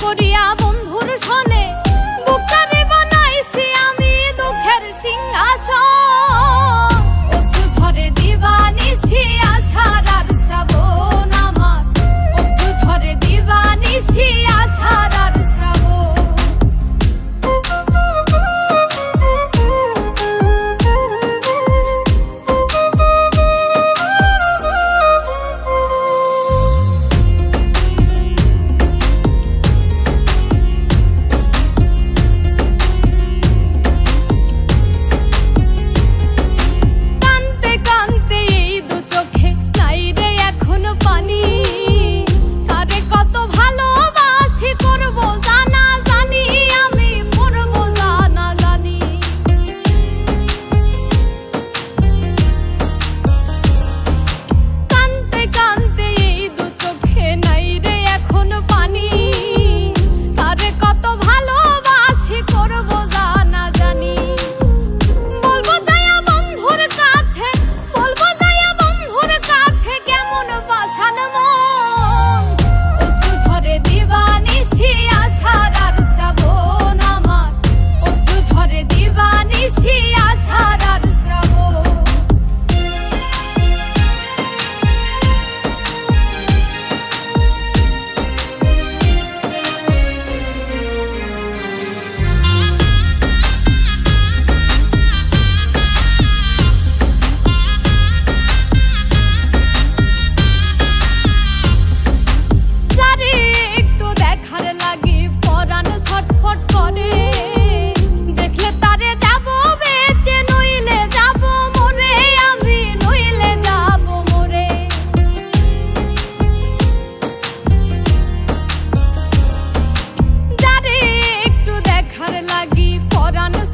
করিয়া বন্ধুর সনে বুকটারে বানাইছি আমি দুঃখের সিংহাসন। অশ্রু ঝরে দিবানিশি আষাঢ় আর শ্রাবণ আমার, অশ্রু ঝরে দিবানিশি আষাঢ় আর শ্রাবণ।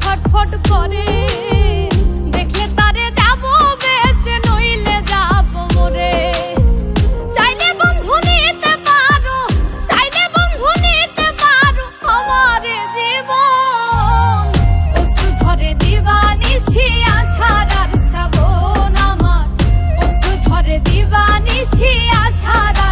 ছটফট করে দেখলে তারে যাবো বেঁচে নইলে যাবো মরে। চাইলে বন্ধু নিতে পারো, চাইলে বন্ধু নিতে পারো আমার জীবন। অশ্রু ঝরে দিবানিশি আষাঢ় আর শ্রাবণ আমার, অশ্রু ঝরে দিবানিশি আষাঢ়